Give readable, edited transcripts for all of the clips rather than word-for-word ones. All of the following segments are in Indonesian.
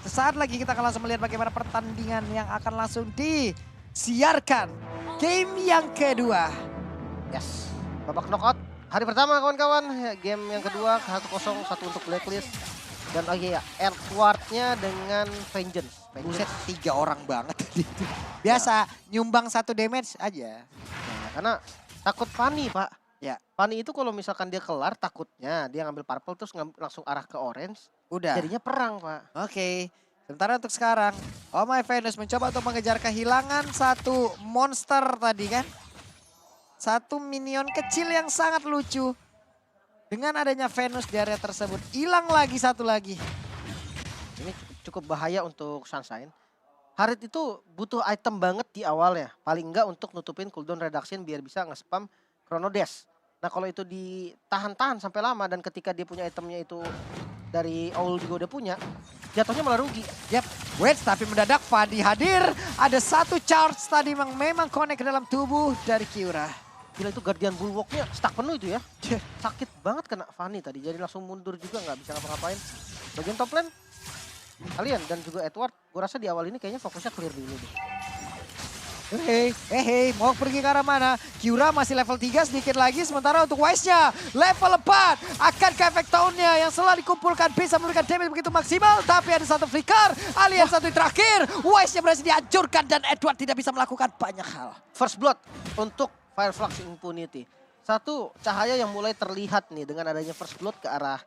Sesaat lagi kita akan langsung melihat bagaimana pertandingan yang akan langsung disiarkan. Game yang kedua. Yes, babak knockout. Hari pertama kawan-kawan, game yang kedua 1-0, satu untuk Blacklist. Dan oh iya, Edward-nya dengan Vengeance. Buset, 3 orang banget. Biasa nyumbang 1 damage aja. Nah, karena takut Fanny, Pak. Ya. Fanny itu kalau misalkan dia kelar, takutnya dia ngambil purple terus langsung arah ke orange. Udah. Jadinya perang, Pak. Oke. Sementara untuk sekarang, Oh My Venus mencoba untuk mengejar kehilangan satu monster tadi kan. Satu minion kecil yang sangat lucu. Dengan adanya Venus di area tersebut, hilang lagi satu lagi. Ini cukup bahaya untuk Sunshine. Harit itu butuh item banget di awal ya. Paling enggak untuk nutupin cooldown reduction biar bisa nge-spam Chrono Dash. Nah kalau itu ditahan-tahan sampai lama dan ketika dia punya itemnya itu dari awal juga udah punya, jatuhnya malah rugi. Yap, wait tapi mendadak Fadi hadir. Ada satu charge tadi yang memang connect ke dalam tubuh dari Kiura. Gila itu Guardian Bulwark-nya stuck penuh itu ya. Sakit banget kena Fanny tadi. Jadi langsung mundur juga nggak bisa ngapa-ngapain. Bagian top lane, kalian dan juga Edward, gue rasa di awal ini kayaknya fokusnya clear dulu deh. Hei, mau pergi ke arah mana? Kiura masih level 3 sedikit lagi. Sementara untuk Wise-nya level 4. Akankah efek tahunnya yang selalu dikumpulkan bisa memberikan damage begitu maksimal. Tapi ada satu flicker, alien satu yang terakhir. Wise-nya berhasil dihancurkan dan Edward tidak bisa melakukan banyak hal. First blood untuk Fireflux Impunity. Satu cahaya yang mulai terlihat nih dengan adanya first blood ke arah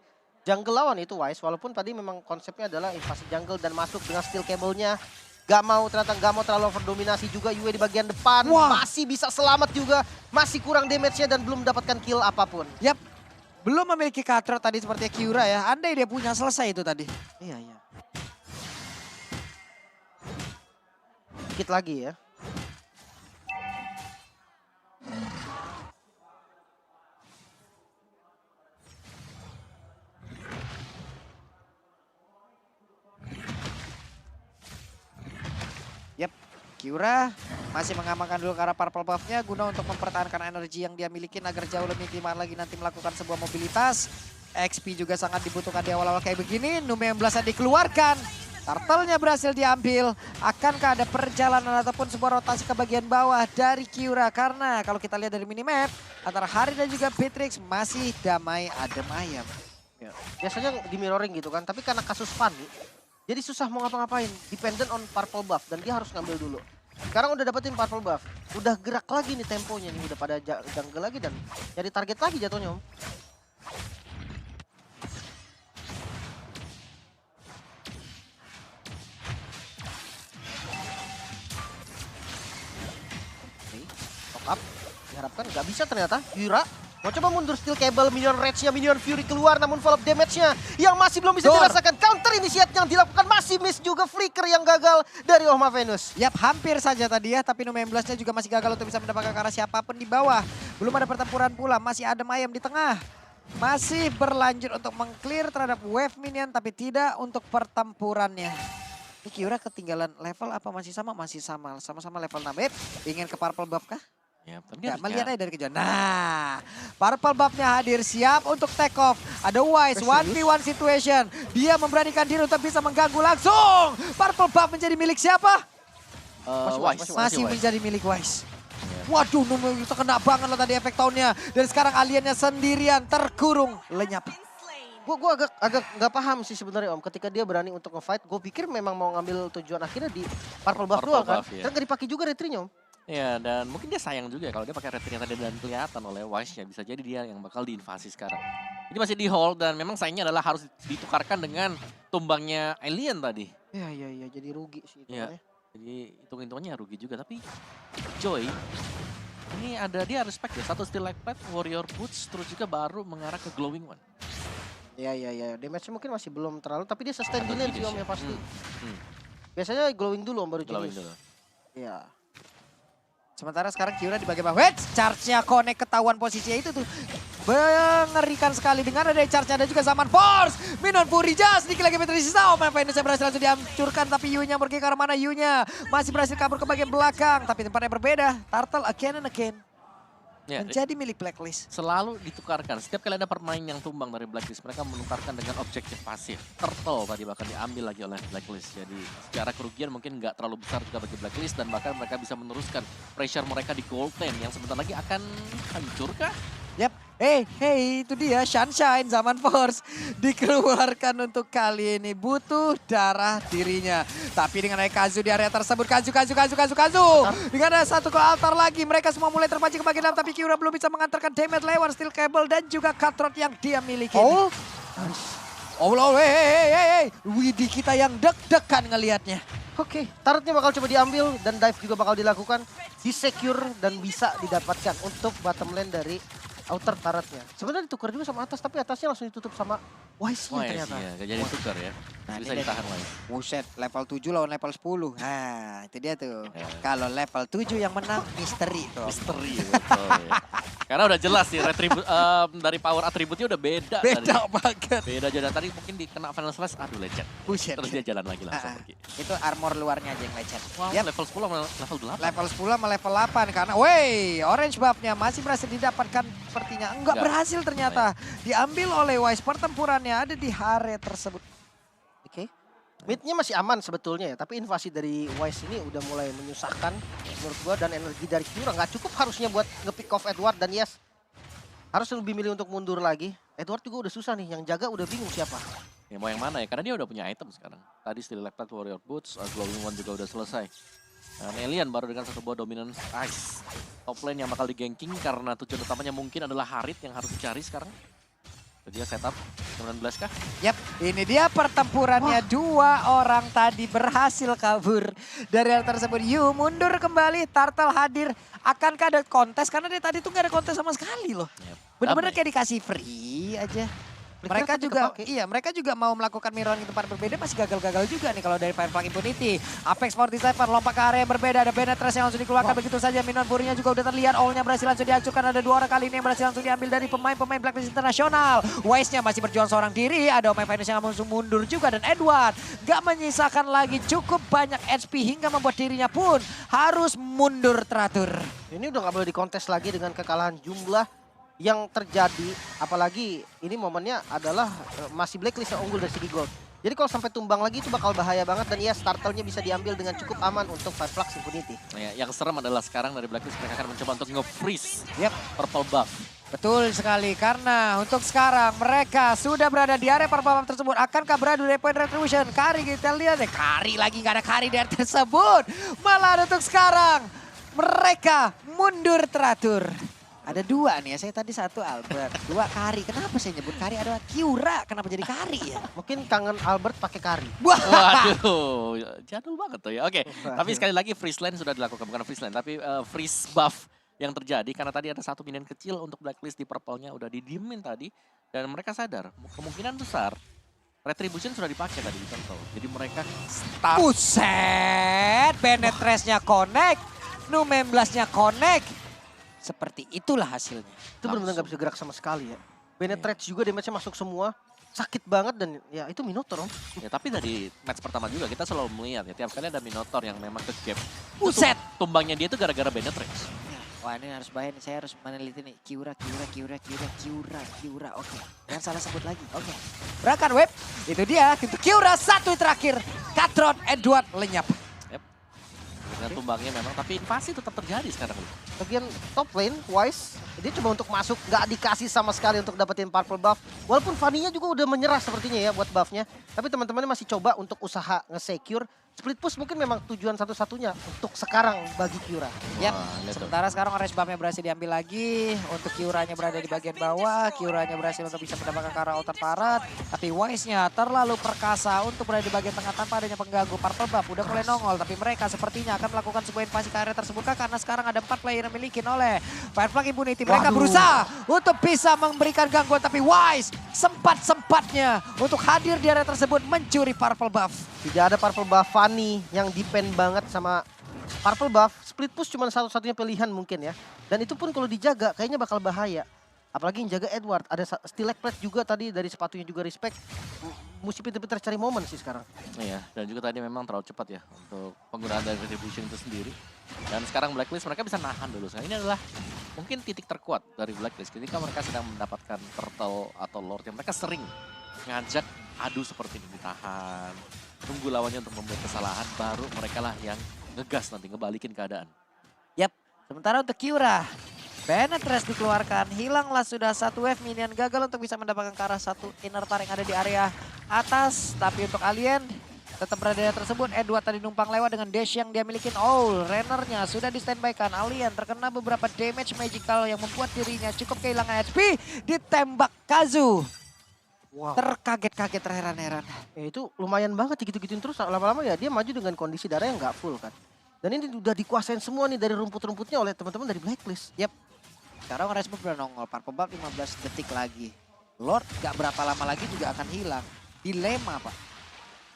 jungle lawan itu Wise. Walaupun tadi memang konsepnya adalah invasi jungle dan masuk dengan steel cable-nya. Gak mau terlalu overdominasi juga Yue di bagian depan. Wah. Masih bisa selamat juga. Masih kurang damage-nya dan belum mendapatkan kill apapun. Yap, belum memiliki cutthroat tadi seperti Kiura ya. Andai dia punya selesai itu tadi. Iya. Dikit lagi ya. Yap, Kiura masih mengamankan dulu ke arah purple buff-nya guna untuk mempertahankan energi yang dia milikin agar jauh lebih optimal lagi nanti melakukan sebuah mobilitas. XP juga sangat dibutuhkan di awal-awal kayak begini. Nume yang belasan dikeluarkan. Turtle-nya berhasil diambil. Akankah ada perjalanan ataupun sebuah rotasi ke bagian bawah dari Kiura? Karena kalau kita lihat dari minimap, antara Hari dan juga Beatrix masih damai adem ayem. Ya. Biasanya di mirroring gitu kan. Tapi karena kasus Fanny, jadi susah mau ngapa-ngapain. Dependent on purple buff dan dia harus ngambil dulu. Sekarang udah dapetin purple buff. Udah gerak lagi nih temponya nih. Udah pada jungle lagi dan jadi target lagi jatuhnya Om. Top up. Diharapkan nggak bisa ternyata. Yura mau coba mundur steel cable, minion rage-nya, minion fury keluar namun follow up damage-nya yang masih belum bisa dirasakan. Counter initiate yang dilakukan masih miss juga, flicker yang gagal dari Oh My Venus. Yap, hampir saja tadi ya, tapi Nume 11-nya juga masih gagal untuk bisa mendapatkan ke arah siapapun di bawah. Belum ada pertempuran pula, masih adem ayem di tengah. Masih berlanjut untuk meng-clear terhadap wave minion, tapi tidak untuk pertempurannya. Ini Kiura ketinggalan level apa masih sama? Masih sama, sama-sama level 6. Ingin ke purple buff kah? Ya, tapi Ya, melihat aja dari kejauhan. Nah, purple buff-nya hadir siap untuk take off. Ada Wise, 1v1 situation. Dia memberanikan diri untuk bisa mengganggu langsung. Purple buff menjadi milik siapa? Masih menjadi milik Wise. Waduh, Nume itu kena banget loh tadi efek tahunnya. Dan sekarang aliennya sendirian terkurung lenyap. Gue agak nggak paham sih sebenarnya Om. Ketika dia berani untuk nge-fight, gue pikir memang mau ngambil tujuan akhirnya di purple buff doang kan. Ya. Karena nggak dipakai juga retry-nya Om. Ya, dan mungkin dia sayang juga ya kalau dia pakai retry yang tadi dan kelihatan oleh Wise ya. Bisa jadi dia yang bakal diinvasi sekarang. Ini masih di hold dan memang sayangnya adalah harus ditukarkan dengan tumbangnya alien tadi. Iya, jadi rugi sih itu. Ya, jadi hitung-hitungannya rugi juga. Tapi Joy, ini ada dia respect ya. Satu steel light plate, warrior boots, terus juga baru mengarah ke glowing one. Iya. Damage-nya mungkin masih belum terlalu, tapi dia sustain di lane sih Om ya pasti. Hmm. Biasanya glowing dulu Om baru Glowing jenis. dulu. Iya. Sementara sekarang Kiura di bagian bawah. Wait, charge-nya connect ketahuan posisinya itu tuh. Mengerikan sekali dengan ada charge-nya ada juga Zaman Force. Minion Fury just sedikit lagi Beatrix sisa. Oh My Venus yang berhasil langsung dihancurkan. Tapi Yu-nya pergi ke arah mana Yu-nya. Masih berhasil kabur ke bagian belakang. Tapi tempatnya berbeda. Turtle again and again. Ya, menjadi milik Blacklist. selalu ditukarkan. Setiap kali ada permain yang tumbang dari Blacklist, mereka menukarkan dengan objektif pasif. Turtle tadi bahkan diambil lagi oleh Blacklist. Jadi secara kerugian mungkin nggak terlalu besar juga bagi Blacklist dan bahkan mereka bisa meneruskan pressure mereka di gold lane yang sebentar lagi akan hancur kah? Yap, hey, itu dia Sunshine Zaman Force dikeluarkan untuk kali ini. Butuh darah dirinya. Tapi dengan ada Kazu di area tersebut, Kazu. Dengan ada satu ke altar lagi, mereka semua mulai terpancing ke bagian dalam. Tapi Kiura belum bisa mengantarkan damage lewat steel cable dan juga cutthroat yang dia miliki. Oh, hey. Widih kita yang deg-degan ngelihatnya. oke. Turretnya bakal coba diambil dan dive juga bakal dilakukan. Di-secure dan bisa didapatkan untuk bottom lane dari outer turretnya. Sebenarnya ditukar juga sama atas, tapi atasnya langsung ditutup sama Wise-nya ternyata. Iya, gak jadi tukar ya. Nah, Bisa ini ditahan lagi. Buset, level 7 lawan level 10. Nah, itu dia tuh. Ya. Kalau level 7 yang menang, misteri tuh. Misteri betul ya. Karena udah jelas sih dari power atributnya udah beda. Beda banget. Beda aja. Dan tadi mungkin dikena final slash, aduh lecet. Buset. Terus dia jalan lagi langsung pergi. Itu armor luarnya aja yang lecet. Wow, Yap, level 10 sama level 8. level 10 sama level 8 karena orange buff-nya masih berhasil didapatkan sepertinya. Enggak Enggak. berhasil ternyata. Diambil oleh Wise. Pertempurannya ada di area tersebut. Oke. Mid-nya masih aman sebetulnya ya, tapi invasi dari Wise ini udah mulai menyusahkan menurut gua dan energi dari Kiura nggak cukup harusnya buat nge-pick off Edward dan yes. Harus lebih milih untuk mundur lagi. Edward juga udah susah nih, yang jaga udah bingung siapa. Ya mau yang mana ya? Karena dia udah punya item sekarang. Tadi Steel Electric Warrior Boots, Glowing One juga udah selesai. Dan Alien baru dengan satu buah Dominance Ice. Top lane yang bakal diganking karena tujuan utamanya mungkin adalah Harit yang harus dicari sekarang. Jadi dia setup 19 kah? Yap, ini dia pertempurannya. Dua orang tadi berhasil kabur dari area tersebut. Yu mundur kembali, Turtle hadir. Akankah ada kontes? Karena dari tadi tuh gak ada kontes sama sekali loh. Yep. Bener-bener Damai. kayak dikasih free aja. Mereka Mereka juga, kepake. mereka juga mau melakukan mirroring di tempat berbeda, masih gagal-gagal juga nih kalau dari Firefly Impunity. Apex 47 lompat ke area yang berbeda, ada Benetrace yang langsung dikeluarkan begitu saja. Minion Furinya juga udah terlihat, all-nya berhasil langsung dihancurkan. Ada dua orang kali ini yang berhasil langsung diambil dari pemain-pemain Blacklist Internasional. Wise-nya masih berjuang seorang diri, ada Omega Finance yang langsung mundur juga. Dan Edward gak menyisakan lagi cukup banyak HP hingga membuat dirinya pun harus mundur teratur. Ini udah nggak boleh dikontes lagi dengan kekalahan jumlah yang terjadi, apalagi ini momennya adalah masih Blacklist yang unggul dari segi gold. Jadi kalau sampai tumbang lagi itu bakal bahaya banget dan ya starternya bisa diambil dengan cukup aman untuk Firefly Impunity. Ya, yang serem adalah sekarang dari Blacklist mereka akan mencoba untuk nge-freeze Yap. purple buff. Betul sekali, karena untuk sekarang mereka sudah berada di area perpapan tersebut. Akankah beradu dari point retribution? Kari kita lihat deh, Kari lagi gak ada Kari di area tersebut. Malah untuk sekarang mereka mundur teratur. Ada dua nih ya, saya tadi satu Albert, dua Kari. Kenapa saya nyebut Kari? Ada Kiura, kenapa jadi Kari ya? Mungkin kangen Albert pakai Kari. Wah, Waduh, jadul banget tuh ya. Oke, tapi sekali lagi freeze lane sudah dilakukan, bukan freeze lane, tapi freeze buff yang terjadi karena tadi ada satu minion kecil untuk Blacklist di purple-nya udah didiemin tadi dan mereka sadar kemungkinan besar retribution sudah dipakai tadi di turtle. Jadi mereka start buset, Benetrace-nya connect, Nu-16-nya connect. Seperti itulah hasilnya. Itu benar-benar nggak bisa gerak sama sekali ya. Penetrate juga damage-nya masuk semua. Sakit banget dan ya itu Minotaur om. ya, tapi dari match pertama juga kita selalu melihat ya tiap kali ada Minotaur yang memang ke gap. Buset. Tumbangnya dia itu gara-gara Benetrace. Wah, ini harus bahaya nih, saya harus meneliti nih. Kiura. Oke, jangan salah sebut lagi. Oke, gerakan web. Itu dia, itu Kiura satu terakhir. Cutthroat Edward lenyap. Dengan tumbangnya memang, tapi invasi tetap terjadi sekarang. Bagian top lane, Wise, dia coba untuk masuk, nggak dikasih sama sekali untuk dapetin purple buff. Walaupun Fanny-nya juga udah menyerah sepertinya ya buat buffnya. Tapi teman-temannya masih coba untuk usaha nge-secure. Split push mungkin memang tujuan satu-satunya untuk sekarang bagi Kiura. Yap, Wah, lihat tuh. sementara sekarang orange buff-nya berhasil diambil lagi. Untuk Kiuranya berada di bagian bawah. Kiuranya berhasil untuk bisa mendapatkan ke arah outer turret. Tapi Wise-nya terlalu perkasa untuk berada di bagian tengah tanpa adanya pengganggu. Purple buff udah mulai nongol. Tapi mereka sepertinya akan melakukan sebuah invasi ke area tersebut. Karena sekarang ada 4 player yang dimiliki oleh Firefly Impunity. Mereka berusaha untuk bisa memberikan gangguan. Tapi Wise sempat-sempatnya untuk hadir di area tersebut mencuri purple buff. Tidak ada purple buff Fanny yang depend banget sama purple buff. Split push cuma satu-satunya pilihan mungkin ya. Dan itu pun kalau dijaga kayaknya bakal bahaya. Apalagi yang jaga Edward. Ada Stilek Plate juga tadi dari sepatunya juga respect. Mesti pintar-pintar cari momen sih sekarang. Iya, dan juga tadi memang terlalu cepat ya untuk penggunaan dari retribution itu sendiri. Dan sekarang Blacklist mereka bisa nahan dulu. Sekarang ini adalah mungkin titik terkuat dari Blacklist ketika mereka sedang mendapatkan turtle atau lord yang mereka sering ngajak adu seperti ini, ditahan, tunggu lawannya untuk membuat kesalahan, baru mereka lah yang ngegas nanti, ngebalikin keadaan. Yap, sementara untuk Kiura, Penetrace dikeluarkan, hilanglah sudah satu wave, minion gagal untuk bisa mendapatkan ke arah satu inner tar yang ada di area atas. Tapi untuk Alien, tetap berada di area tersebut. Edward tadi numpang lewat dengan dash yang dia milikin. Oh, Rennernya sudah di standby-kan. Alien terkena beberapa damage magical yang membuat dirinya cukup kehilangan HP. Ditembak Kazu. Wow. Terkaget-kaget, terheran-heran. Ya itu lumayan banget gitu-gituin terus, lama-lama ya dia maju dengan kondisi darah yang nggak full kan. Dan ini udah dikuasain semua nih dari rumput-rumputnya oleh teman-teman dari Blacklist. Yap. Sekarang Resbuk udah nongol, Purple Buff 15 detik lagi. Lord gak berapa lama lagi juga akan hilang. Dilema, Pak.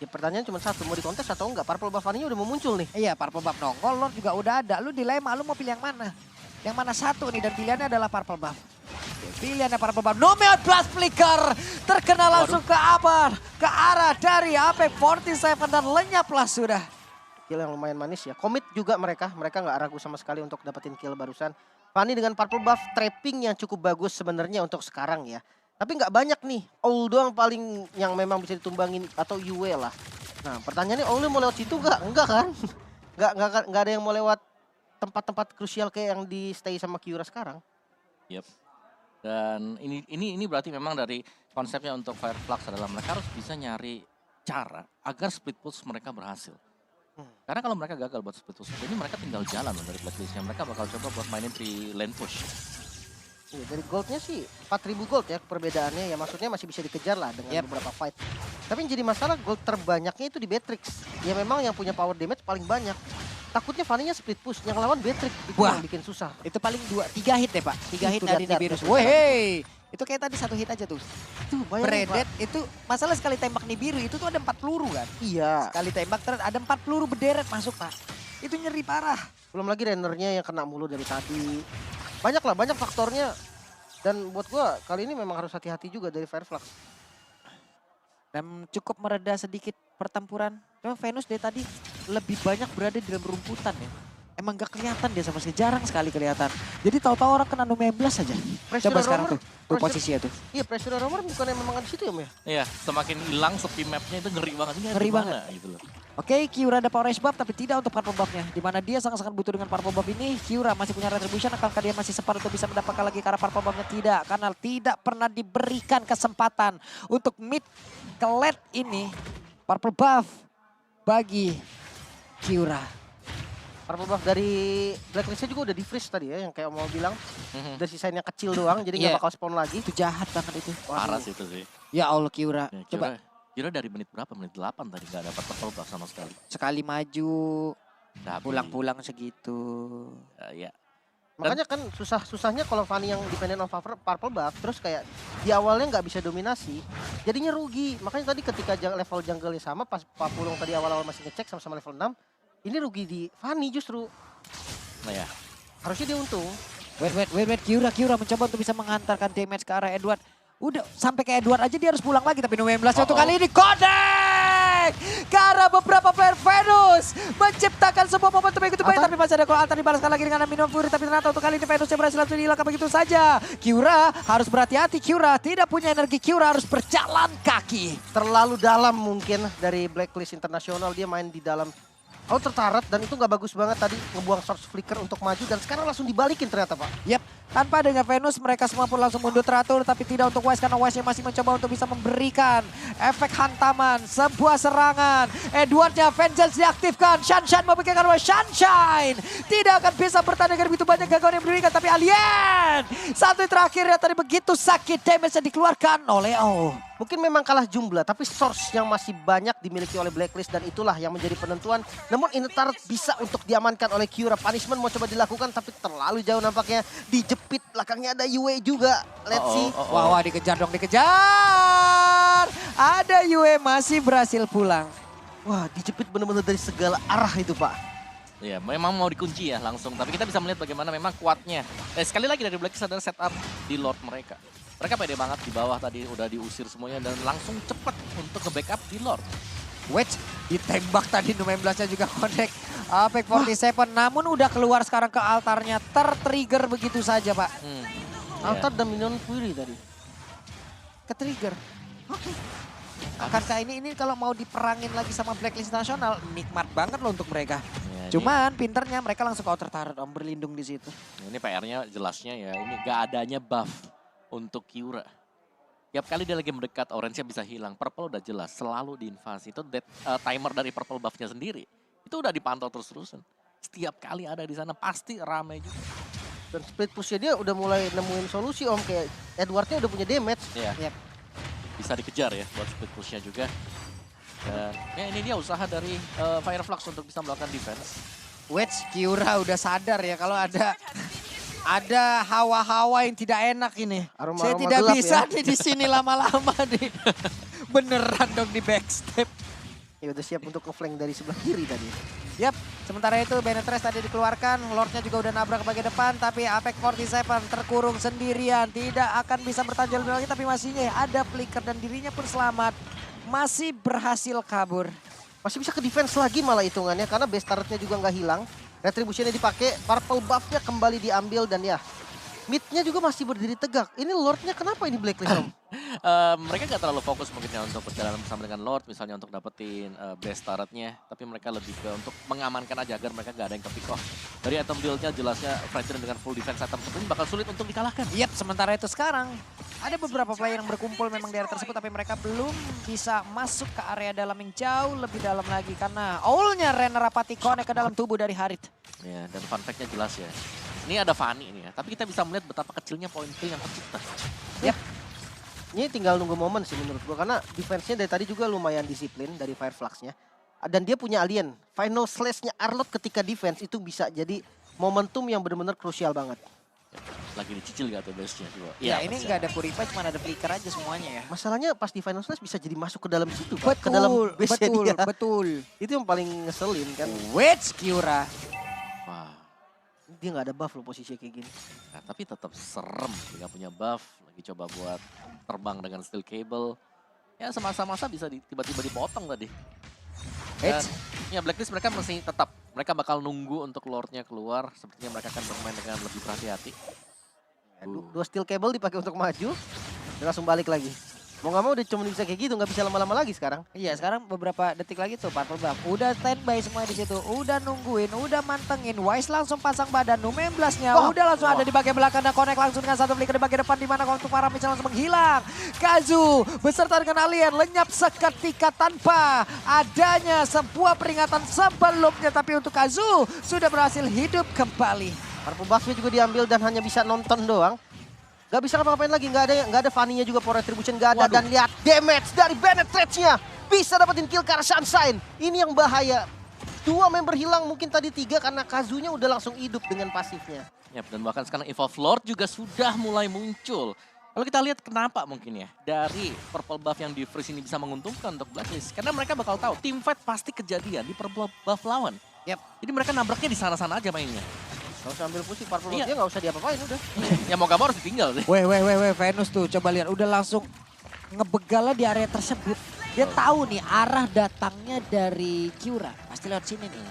Ya pertanyaan cuma satu, mau dikontes atau enggak? Purple Buff Vaninya udah mau muncul nih. Iya, Purple Buff nongol, Lord juga udah ada. Lu dilema, lu mau pilih yang mana? Yang mana satu nih, dan pilihannya adalah Purple Buff. Oke, pilihannya Purple Buff. Nomeot Blast Flicker terkena langsung ke apa? Ke arah dari Apex 47 dan lenyaplah sudah. Kill yang lumayan manis ya. Commit juga mereka nggak ragu sama sekali untuk dapetin kill barusan. Fanny dengan Purple Buff trapping yang cukup bagus sebenarnya untuk sekarang ya. Tapi nggak banyak nih. Owl doang paling yang memang bisa ditumbangin atau Yue lah. Nah pertanyaannya Owl mau lewat situ nggak? Enggak kan? Nggak ada yang mau lewat tempat-tempat krusial kayak yang di stay sama Kiura sekarang. Yep. Dan ini berarti memang dari konsepnya untuk Fireflux adalah mereka harus bisa nyari cara agar split push mereka berhasil. Karena kalau mereka gagal buat split push, ini mereka tinggal jalan dari Blacklistnya. Mereka bakal coba buat mainin 3 lane push. Iya, dari goldnya sih 4.000 gold ya perbedaannya ya, maksudnya masih bisa dikejar lah dengan beberapa fight. Tapi yang jadi masalah gold terbanyaknya itu di Beatrix. Ya memang yang punya power damage paling banyak. Takutnya Fanny-nya split push, yang lawan Beatrix itu Wah, yang bikin susah. Itu paling 3 hit ya, Pak. 3 hit Itu dari lihat, Nibiru. lihat. Weh, itu kayak tadi 1 hit aja tuh. Tuh bayangin Pak. Bredet itu masalah sekali tembak Nibiru itu tuh ada 4 peluru kan. Iya. Sekali tembak terus ada 4 peluru berderet masuk, Pak. Itu nyeri parah. Belum lagi Rennernya yang kena mulu dari tadi. Banyak faktornya. Dan buat gua kali ini memang harus hati-hati juga dari Fireflux. Dan cukup mereda sedikit pertempuran. Cuma Venus dari tadi lebih banyak berada di dalam rumputan ya. Emang gak kelihatan dia sama sekali, jarang sekali kelihatan. Jadi tahu-tahu orang kena Nome 11 aja. Coba sekarang tuh posisinya tuh. Iya, Pressure Romer bukannya memang ada di situ ya, Mia? Iya, semakin hilang sepi mapnya itu ngeri banget. Ini Ngeri gimana banget. gitu loh. Oke, Kiura ada power buff tapi tidak untuk purple buff-nya. Dimana dia sangat-sangat butuh dengan purple buff ini. Kiura masih punya retribution, akankah dia masih sempat untuk bisa mendapatkan lagi karena purple buff-nya? Tidak, karena tidak pernah diberikan kesempatan untuk mid ke late ini. Purple buff bagi Kiura. Purple buff dari Blacklist-nya juga udah di-freeze tadi ya, yang kayak mau bilang. Udah sisain yang kecil doang, jadi nggak bakal spawn lagi. Itu jahat banget itu. Parah sih itu sih. Ya Allah Kiura. Ya, Coba Kira dari menit berapa? Menit 8 tadi nggak dapat purple buff sama sekali. sekali maju, Tapi, pulang-pulang segitu. Ya. Makanya kan susahnya kalau Fanny yang dependent on purple buff, terus kayak di awalnya nggak bisa dominasi, jadinya rugi. Makanya tadi ketika level jungle-nya sama, pas Papulung tadi awal-awal masih ngecek sama level 6, ini rugi di Fanny justru. Nah ya. Harusnya dia untung. Wait. Kiura mencoba untuk bisa menghantarkan damage ke arah Edward. Udah sampai ke Edward aja dia harus pulang lagi, tapi Nome 11 untuk kali ini Kodek! Karena beberapa player Venus menciptakan sebuah momentum yang begitu baik, tapi masih ada Altar dibalaskan lagi dengan Minum Fury, tapi ternyata untuk kali ini Venus yang berhasil langsung dihilangkan begitu saja. Kiura harus berhati-hati, Kiura tidak punya energi, Kiura harus berjalan kaki. Terlalu dalam mungkin dari Blacklist Internasional, dia main di dalam outer turret dan itu nggak bagus banget tadi, ngebuang Source Flicker untuk maju dan sekarang langsung dibalikin ternyata Pak. Yap, tanpa dengan Venus mereka semua pun langsung mundur teratur, tapi tidak untuk Wise karena Wise-nya masih mencoba untuk bisa memberikan efek hantaman, sebuah serangan. Edwardnya Vengeance diaktifkan, Sunshine memberikan Wise, Sunshine tidak akan bisa bertahan dengan begitu banyak gangguan yang diberikan, tapi Alien satu terakhir ya tadi begitu sakit damage yang dikeluarkan oleh Mungkin memang kalah jumlah, tapi source yang masih banyak dimiliki oleh Blacklist dan itulah yang menjadi penentuan. Namun ini turret bisa untuk diamankan oleh Kiura. Punishment mau coba dilakukan tapi terlalu jauh nampaknya. Dijepit, belakangnya ada Yue juga. Let's see. Wah, dikejar dong, dikejar. Ada Yue masih berhasil pulang. Wah, dijepit benar-benar dari segala arah itu Pak. Ya, memang mau dikunci ya langsung. Tapi kita bisa melihat bagaimana memang kuatnya. Sekali lagi dari Blacklist adalah setup di Lord mereka. Mereka pede banget di bawah tadi udah diusir semuanya dan langsung cepat untuk nge-backup di Lord. Wedge ditembak tadi 16-nya juga connect. Apex 47 namun udah keluar sekarang ke altarnya. Tertrigger begitu saja Pak. Altar dan Minion Fury tadi. Ke-trigger. Oke. Akankah ini kalau mau diperangin lagi sama Blacklist Nasional, nikmat banget loh untuk mereka. Ya, Cuman pinternya mereka langsung counter turret Om, berlindung di situ. ini PR-nya jelasnya ya, ini gak adanya buff untuk Kiura. Tiap kali dia lagi mendekat, orange-nya bisa hilang. Purple udah jelas, selalu diinvasi. Itu timer dari purple buff-nya sendiri. Itu udah dipantau terus-terusan. Setiap kali ada di sana pasti ramai juga. Dan split push-nya dia udah mulai nemuin solusi Om. Kayak Edwardnya udah punya damage. Iya. Yap. Bisa dikejar ya buat split push-nya juga. Dan ya ini dia usaha dari Fireflux untuk bisa melakukan defense. Wedge Kiura udah sadar ya kalau ada hawa-hawa yang tidak enak ini. Aroma-aroma Saya tidak gelap bisa ya. nih di sini lama-lama nih. Beneran dong di backstep. Ya udah siap untuk ke-flank dari sebelah kiri tadi. Yap, sementara itu Benetres tadi dikeluarkan, Lordnya juga udah nabrak ke bagian depan, tapi Apex 47 terkurung sendirian, tidak akan bisa bertahan lebih lagi, tapi masih ada flicker dan dirinya pun selamat, masih berhasil kabur. Masih bisa ke defense lagi malah hitungannya karena base turret-nya juga nggak hilang. Retribution-nya dipakai, purple buff-nya kembali diambil dan ya mid-nya juga masih berdiri tegak. Ini Lord-nya kenapa ini blacklist Om? Mereka nggak terlalu fokus mungkinnya untuk berjalan bersama dengan Lord, misalnya untuk dapetin base turret-nya. Tapi mereka lebih ke untuk mengamankan aja agar mereka nggak ada yang ke-pick off. Dari item build-nya jelasnya Fredrin dengan full defense item seperti ini bakal sulit untuk dikalahkan. Yap, sementara itu sekarang ada beberapa player yang berkumpul memang di area tersebut, tapi mereka belum bisa masuk ke area dalam yang jauh lebih dalam lagi karena ult-nya Ren Rapati connect ke dalam tubuh dari Harit. Ya, dan fun fact-nya jelas ya. Ini ada Fanny ini ya, tapi kita bisa melihat betapa kecilnya poin kill yang tercipta. Ya. Ini tinggal nunggu momen sih menurut gua karena defense-nya dari tadi juga lumayan disiplin dari Fireflux-nya. Dan dia punya alien. Final slash-nya Arlott ketika defense itu bisa jadi momentum yang benar-benar krusial banget. Lagi dicicil gak tuh base-nya juga? Ya, ini nggak ada Purify, cuma ada flicker aja semuanya ya. Masalahnya pas di final slash bisa jadi masuk ke dalam situ, Pak. Ke dalam Betul, base-nya betul, dia. betul. Itu yang paling ngeselin kan. Wedge Kiura. Wah. Dia nggak ada buff loh posisinya kayak gini. Nah, tapi tetap serem, nggak punya buff, lagi coba buat terbang dengan steel cable. Ya semasa-masa bisa tiba-tiba dipotong tadi. Dan ya Blacklist mereka masih tetap, mereka bakal nunggu untuk Lordnya keluar. Sepertinya mereka akan bermain dengan lebih berhati-hati. Ya, dua steel cable dipakai untuk maju dan langsung balik lagi. Mau nggak mau udah cuma bisa kayak gitu, nggak bisa lama-lama lagi sekarang. Iya, sekarang beberapa detik lagi tuh Purple Buff. Udah standby semua di situ. Udah nungguin, udah mantengin. Wise langsung pasang badan. 16-nya udah langsung ada di bagian belakang dan connect langsung dengan satu flicker di bagian depan di mana untuk para misal langsung menghilang. Kazu beserta dengan alien lenyap seketika tanpa adanya sebuah peringatan sebelumnya, tapi untuk Kazu sudah berhasil hidup kembali. Purple buff-nya juga diambil dan hanya bisa nonton doang. Gak bisa ngapa-ngapain lagi, nggak ada Fanny-nya juga, power retribution nggak ada. Waduh. Dan lihat damage dari Benetrate-nya. Bisa dapetin kill ke arah Sunshine. Ini yang bahaya. Dua member hilang, mungkin tadi tiga karena Kazunya udah langsung hidup dengan pasifnya. Yap, dan bahkan sekarang Evolve Lord juga sudah mulai muncul. Kalau kita lihat kenapa mungkin ya, dari purple buff yang di freeze ini bisa menguntungkan untuk Blacklist. Karena mereka bakal tahu, team fight pasti kejadian di purple buff lawan. Yap. Jadi mereka nabraknya di sana-sana aja mainnya. Gak usah ambil pusing, Purple Iya. buff-nya gak usah diapa-apain udah. Ya mau gak mau harus ditinggal sih. Weh, Venus tuh coba lihat. Udah langsung ngebegalnya di area tersebut. Dia tahu nih arah datangnya dari Kiura. Pasti lewat sini nih.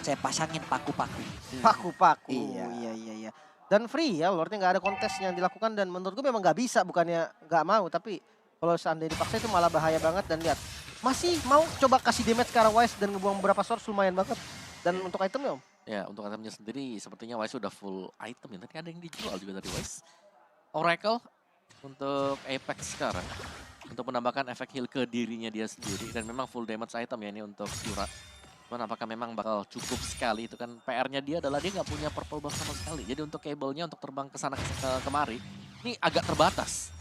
Saya pasangin paku-paku. Paku-paku. Iya. Iya. Dan free ya, Lordnya nggak ada kontes yang dilakukan dan menurut gue memang nggak bisa, bukannya nggak mau, tapi kalau seandainya dipaksa itu malah bahaya banget. Dan lihat, masih mau coba kasih damage ke arah Wise dan ngebuang beberapa source lumayan banget. Dan untuk itemnya Om, Ya untuk itemnya sendiri sepertinya Wise sudah full item ya. Tadi ada yang dijual juga dari Wise. Oracle untuk Apex sekarang. Untuk menambahkan efek heal ke dirinya dia sendiri. Dan memang full damage item ya ini untuk Kiura. Cuman apakah memang bakal cukup sekali, itu kan PR-nya dia adalah dia nggak punya purple buff sama sekali. Jadi untuk cable-nya untuk terbang ke sana kemari ini agak terbatas.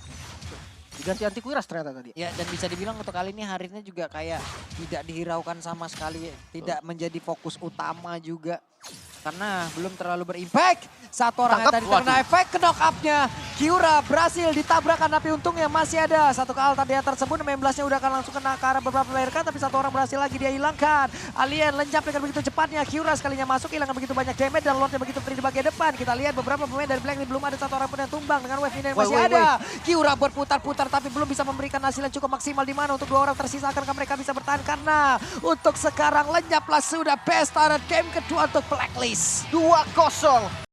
diganti anti kuiras ternyata tadi. Ya, dan bisa dibilang untuk kali ini Haritnya juga kayak tidak dihiraukan sama sekali. Tidak menjadi fokus utama juga. Karena belum terlalu berimpact. Satu orang yang Tangkap, tadi terkena waduh. efek, ke knock up-nya. Kiura berhasil ditabrakkan, tapi untungnya masih ada satu ke altar dia tersebut. 16-nya udah akan langsung kena ke arah beberapa player kan, tapi satu orang berhasil lagi dia hilangkan. Alien lenyap dengan begitu cepatnya. Kiura sekalinya masuk, hilangkan begitu banyak damage dan Lordnya begitu free di bagian depan. Kita lihat beberapa pemain dari Blacklist belum ada satu orang pun yang tumbang dengan wave ini yang masih Woi. ada. Kiura berputar-putar tapi belum bisa memberikan hasil yang cukup maksimal di mana untuk dua orang tersisa. Akankah mereka bisa bertahan? Karena untuk sekarang lenyaplah sudah pesta dan game kedua untuk Blacklist. 2-0.